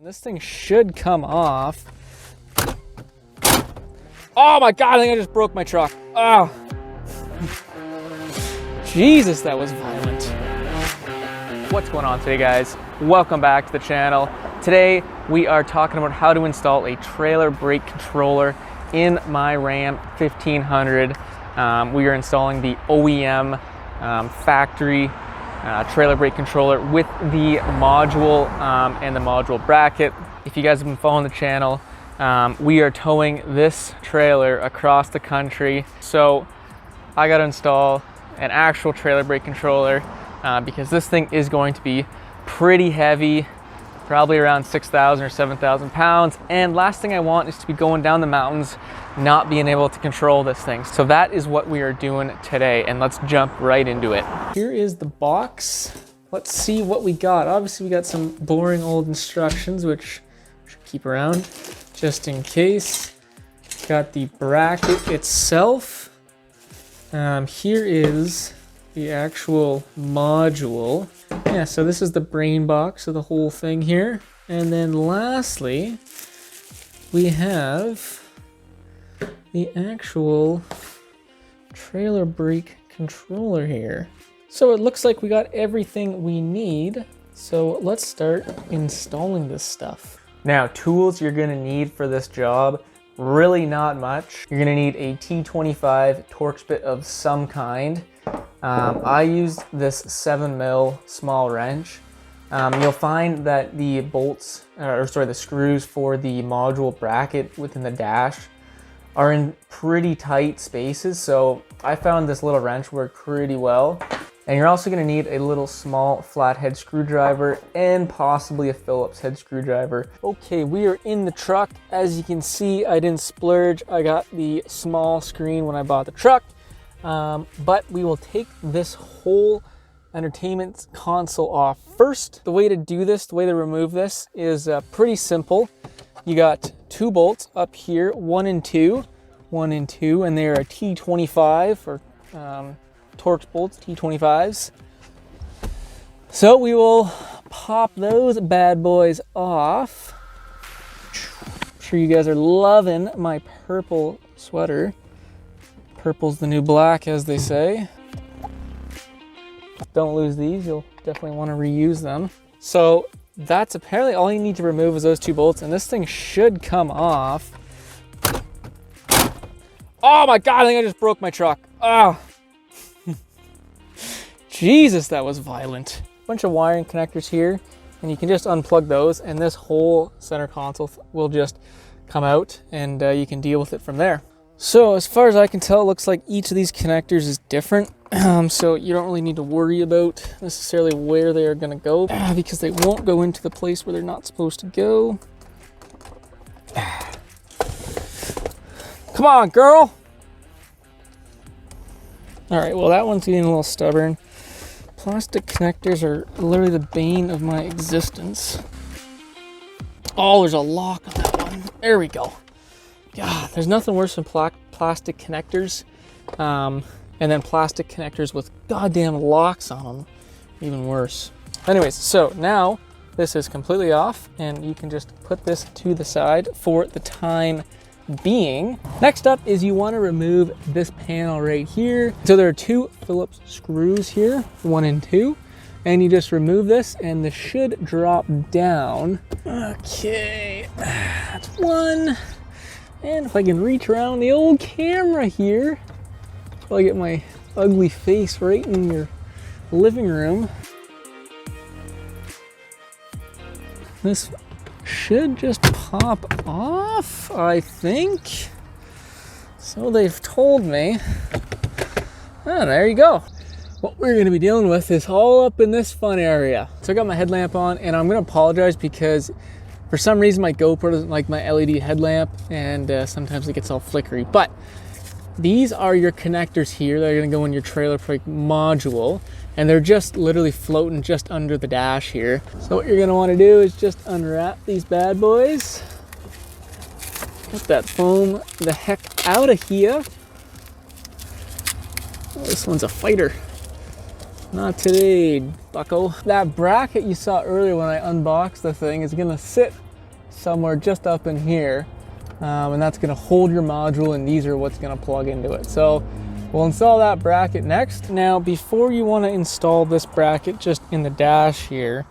This thing should come off. Oh my God, I think I just broke my truck. Oh. Jesus, that was violent. What's going on today, guys? Welcome back to the channel. Today, we are talking about how to install a trailer brake controller in my Ram 1500. We are installing the OEM factory trailer brake controller with the module and the module bracket. If you guys have been following the channel, we are towing this trailer across the country. So I got to install an actual trailer brake controller because this thing is going to be pretty heavy, probably around 6,000 or 7,000 pounds. And last thing I want is to be going down the mountains, not being able to control this thing. So that is what we are doing today, and let's jump right into it. Here is the box. Let's see what we got. Obviously we got some boring old instructions, which I should keep around just in case. Got the bracket itself. Here is the actual module. Yeah, so this is the brain box of the whole thing here. And then lastly, we have the actual trailer brake controller here. So it looks like we got everything we need. So let's start installing this stuff. Now, tools you're gonna need for this job, really not much. You're gonna need a T25 Torx bit of some kind. I used this 7mm small wrench. You'll find that the bolts, the screws for the module bracket within the dash are in pretty tight spaces, so I found this little wrench worked pretty well. And you're also gonna need a little small flathead screwdriver and possibly a Phillips head screwdriver. Okay, we are in the truck. As you can see, I didn't splurge. I got the small screen when I bought the truck, but we will take this whole entertainment console off first. The way to do this, the way to remove this is pretty simple. You got two bolts up here, one and two, and they are a T25 or Torx bolts, T25s. So we will pop those bad boys off. I'm sure you guys are loving my purple sweater. Purple's the new black, as they say. Don't lose these, you'll definitely want to reuse them. So that's apparently all you need to remove is those two bolts, and this thing should come off. Oh my God, I think I just broke my truck. Oh. Jesus, that was violent. Bunch of wiring connectors here, and you can just unplug those, and this whole center console will just come out, and you can deal with it from there. So as far as I can tell, it looks like each of these connectors is different. So you don't really need to worry about necessarily where they are gonna go because they won't go into the place where they're not supposed to go. Come on, girl. All right, well, that one's getting a little stubborn. Plastic connectors are literally the bane of my existence. Oh, there's a lock on that one. There we go. God, there's nothing worse than plastic connectors. And then plastic connectors with goddamn locks on them. Even worse. Anyways, so now this is completely off, and you can just put this to the side for the time being. Next up is you want to remove this panel right here. So there are two Phillips screws here, 1 and 2, and you just remove this and this should drop down. Okay, that's one. And if I can reach around the old camera here, so I get my ugly face right in your living room. This should just pop off, I think. So they've told me. Oh, there you go. What we're gonna be dealing with is all up in this fun area. So I got my headlamp on, and I'm gonna apologize because for some reason my GoPro doesn't like my LED headlamp, and sometimes it gets all flickery. But these are your connectors here that are gonna go in your trailer brake module, and they're just literally floating just under the dash here. So what you're gonna wanna do is just unwrap these bad boys. Get that foam the heck out of here. Oh, this one's a fighter. Not today, bucko. That bracket you saw earlier when I unboxed the thing is gonna sit somewhere just up in here, and that's going to hold your module, and these are what's going to plug into it. So we'll install that bracket next. Now, before you want to install this bracket just in the dash here,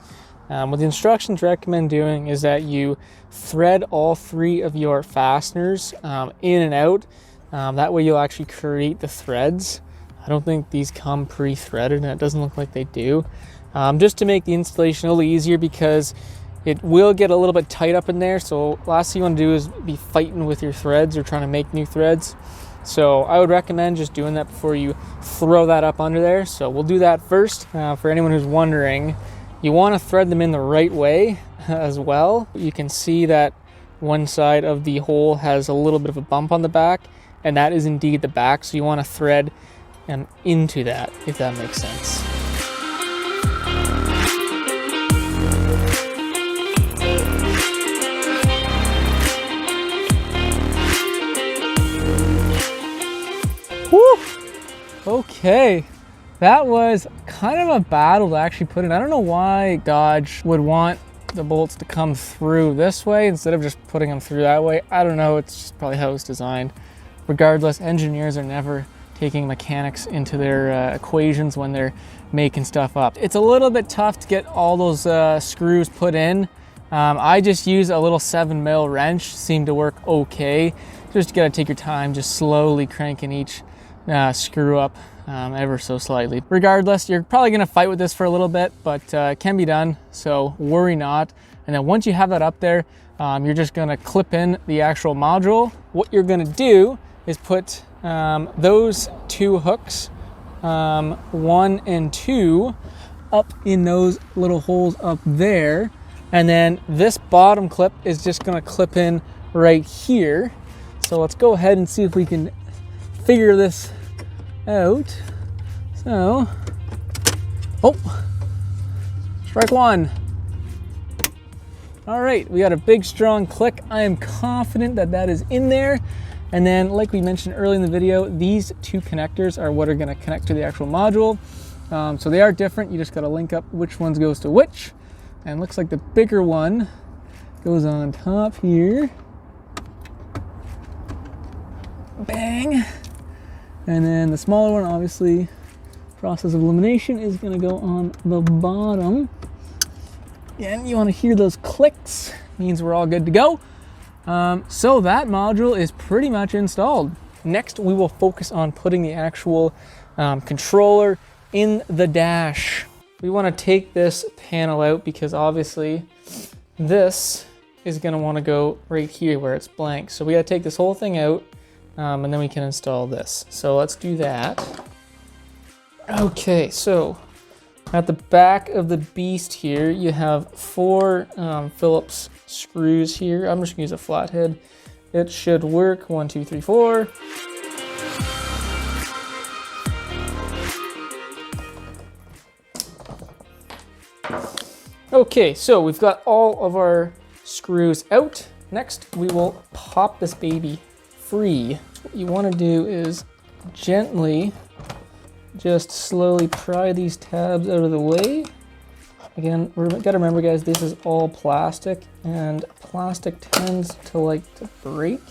what the instructions recommend doing is that you thread all 3 of your fasteners in and out. That way you'll actually create the threads. I don't think these come pre-threaded, and it doesn't look like they do. Just to make the installation a little easier, because it will get a little bit tight up in there. So last thing you want to do is be fighting with your threads or trying to make new threads. So I would recommend just doing that before you throw that up under there. So we'll do that first. For anyone who's wondering, you want to thread them in the right way as well. You can see that one side of the hole has a little bit of a bump on the back, and that is indeed the back. So you want to thread into that, if that makes sense. Woo! Okay, that was kind of a battle to actually put in. I don't know why Dodge would want the bolts to come through this way instead of just putting them through that way. I don't know, it's just probably how it's designed. Regardless, engineers are never taking mechanics into their equations when they're making stuff up. It's a little bit tough to get all those screws put in. I just use a little 7mm wrench, seemed to work okay. Just gotta take your time, just slowly cranking each screw up ever so slightly. Regardless, you're probably gonna fight with this for a little bit, but it can be done, so worry not. And then once you have that up there, you're just gonna clip in the actual module. What you're gonna do is put those 2 hooks, 1 and 2, up in those little holes up there. And then this bottom clip is just gonna clip in right here. So let's go ahead and see if we can figure this out. So, oh, strike 1. All right, we got a big strong click. I am confident that that is in there. And then, like we mentioned earlier in the video, these 2 connectors are what are gonna connect to the actual module. So they are different. You just gotta link up which ones goes to which. And looks like the bigger one goes on top here. Bang. And then the smaller one, obviously, process of elimination, is gonna go on the bottom. And you wanna hear those clicks, means we're all good to go. So that module is pretty much installed. Next, we will focus on putting the actual controller in the dash. We want to take this panel out because obviously this is going to want to go right here where it's blank. So we got to take this whole thing out, and then we can install this. So let's do that. Okay, so at the back of the beast here, you have 4 Phillips screws here. I'm just gonna use a flathead. It should work. 1, 2, 3, 4. Okay, so we've got all of our screws out. Next, we will pop this baby free. What you want to do is gently, just slowly pry these tabs out of the way. Again, we gotta remember, guys, this is all plastic, and plastic tends to like to break.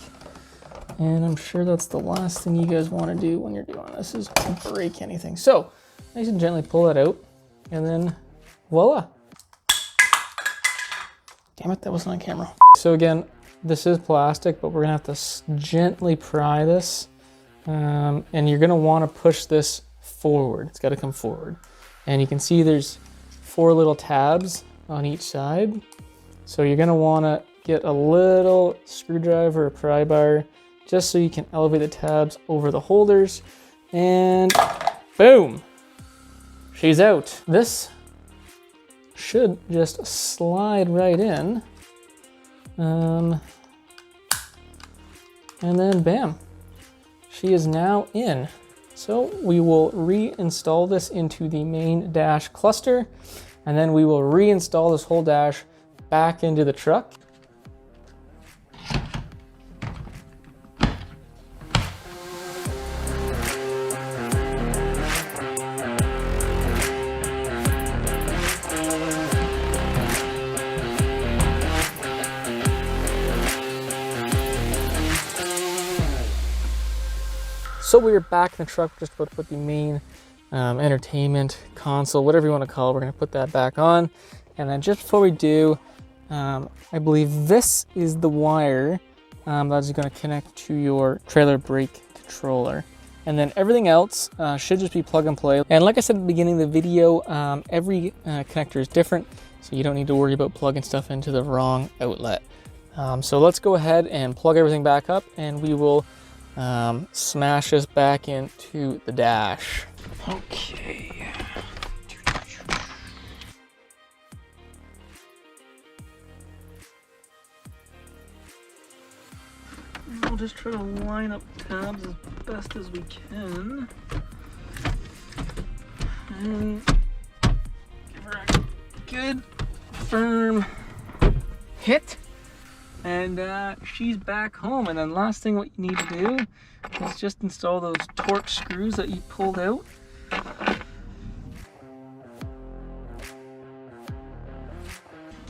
And I'm sure that's the last thing you guys want to do when you're doing this, is break anything. So nice and gently pull that out, and then voila. Damn it, that wasn't on camera. So again, this is plastic, but we're gonna have to gently pry this. And you're gonna wanna push this forward. It's gotta come forward. And you can see there's 4 little tabs on each side. So you're gonna wanna get a little screwdriver or pry bar just so you can elevate the tabs over the holders. And boom, she's out. This should just slide right in. And then bam, she is now in. So we will reinstall this into the main dash cluster, and then we will reinstall this whole dash back into the truck. So we are back in the truck, just about to put the main entertainment console, whatever you want to call it. We're going to put that back on. And then just before we do, I believe this is the wire that's going to connect to your trailer brake controller. And then everything else should just be plug and play. And like I said at the beginning of the video, every connector is different, so you don't need to worry about plugging stuff into the wrong outlet. So let's go ahead and plug everything back up, and we will smash this back into the dash. Okay. We'll just try to line up tabs as best as we can. And give her a good, firm hit. And she's back home. And then last thing what you need to do is just install those torque screws that you pulled out.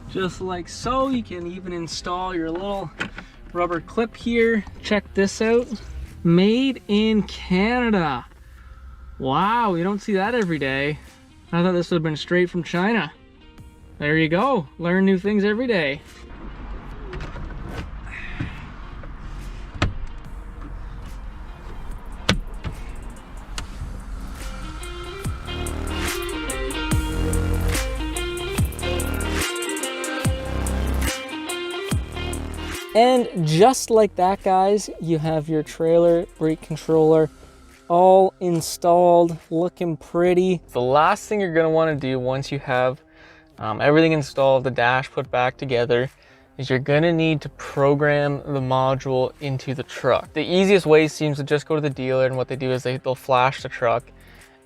Just like so. You can even install your little rubber clip here. Check this out. Made in Canada. Wow, you don't see that every day. I thought this would have been straight from China. There you go. Learn new things every day. And just like that, guys, you have your trailer brake controller all installed, looking pretty. The last thing you're gonna wanna do once you have everything installed, the dash put back together, is you're gonna need to program the module into the truck. The easiest way seems to just go to the dealer, and what they do is they'll flash the truck,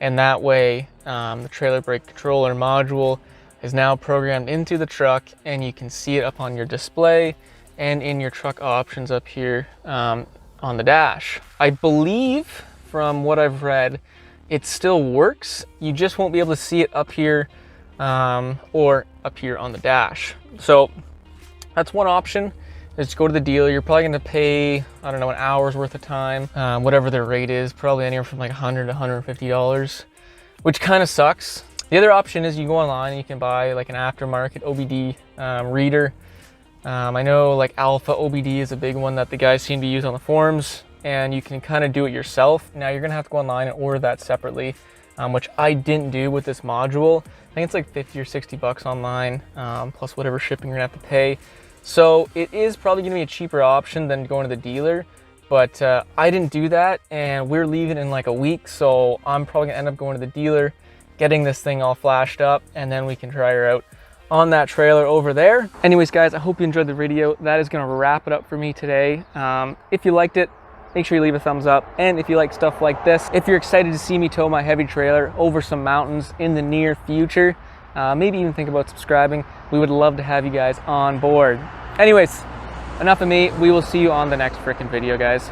and that way the trailer brake controller module is now programmed into the truck, and you can see it up on your display and in your truck options up here on the dash. I believe from what I've read, it still works. You just won't be able to see it up here or up here on the dash. So that's one option, is to go to the dealer. You're probably gonna pay, I don't know, an hour's worth of time, whatever their rate is, probably anywhere from like $100 to $150, which kind of sucks. The other option is you go online and you can buy like an aftermarket OBD reader. I know like Alpha OBD is a big one that the guys seem to use on the forums, and you can kind of do it yourself. Now you're gonna have to go online and order that separately, which I didn't do with this module. I think it's like 50 or 60 bucks online, plus whatever shipping you're gonna have to pay. So it is probably gonna be a cheaper option than going to the dealer, but I didn't do that, and we're leaving in like a week, so I'm probably gonna end up going to the dealer, getting this thing all flashed up, and then we can try her out on that trailer over there. Anyways, guys, I hope you enjoyed the video. That is gonna wrap it up for me today. If you liked it, make sure you leave a thumbs up. And if you like stuff like this, if you're excited to see me tow my heavy trailer over some mountains in the near future, maybe even think about subscribing. We would love to have you guys on board. Anyways, enough of me. We will see you on the next frickin' video, guys.